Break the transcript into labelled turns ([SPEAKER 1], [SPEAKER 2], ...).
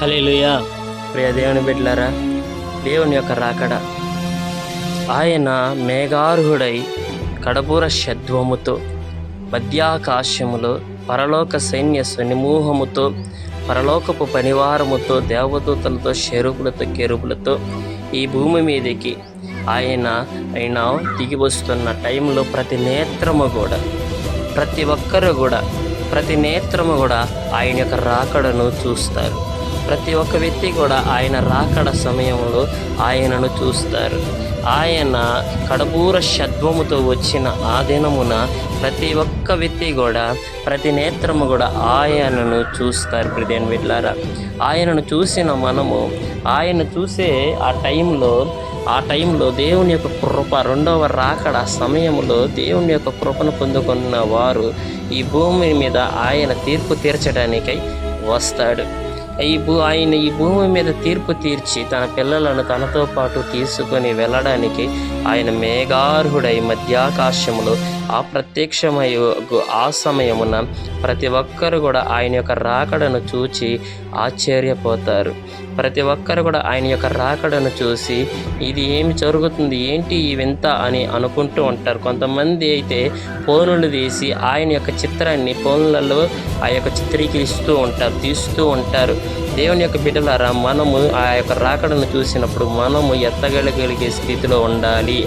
[SPEAKER 1] హల్లెలూయా. ప్రియ దేవుని బిడ్డలారా, దేవుని యొక్క రాకడ, ఆయన మేఘారూఢుడై కడబూర షద్వముతో మధ్యాకాశములో పరలోక సైన్య సమూహముతో పరలోకపు పనివారముతో దేవదూతలతో షెరుపులతో కెరుపులతో ఈ భూమి మీదకి ఆయన దిగి వస్తున్న టైంలో ప్రతి నేత్రము కూడా ఆయన యొక్క రాకడను చూస్తారు. ప్రతి ఒక్క వ్యక్తి కూడా ఆయన రాకడ సమయంలో ఆయనను చూస్తారు. ఆయన కడబూర షద్వముతో వచ్చిన ఆ దినమున ప్రతి ఒక్క వ్యక్తి కూడా ప్రతి నేత్రము కూడా ఆయనను చూస్తారు. ప్రియమైన బిడ్డలారా, ఆయనను చూసిన మనము ఆయన చూసే ఆ టైంలో దేవుని యొక్క కృప, రెండవ రాకడ సమయంలో దేవుని యొక్క కృపను పొందుకున్న వారు ఈ భూమి మీద ఆయన తీర్పు తీర్చడానికై వస్తాడు. ఆయన ఈ భూమి మీద తీర్పు తీర్చి తన పిల్లలను తనతో పాటు తీసుకొని వెళ్ళడానికి ఆయన మేఘార్హుడై మధ్యాకాశములో ప్రత్యక్షమై ఆ సమయమున ప్రతి ఒక్కరు కూడా ఆయన యొక్క రాకడను చూచి ఆశ్చర్యపోతారు. ప్రతి ఒక్కరు కూడా ఆయన యొక్క రాకడను చూసి ఇది ఏమి జరుగుతుంది, ఏంటి ఈ వింత అని అనుకుంటూ ఉంటారు. కొంతమంది అయితే ఫోనులు తీసి ఆయన యొక్క చిత్రాన్ని ఫోన్లలో ఆ యొక్క తీస్తూ ఉంటారు. దేవుని యొక్క బిడ్డలారా, మనము ఆ యొక్క రాకడను చూసినప్పుడు మనము ఎత్తగలిగే స్థితిలో ఉండాలి.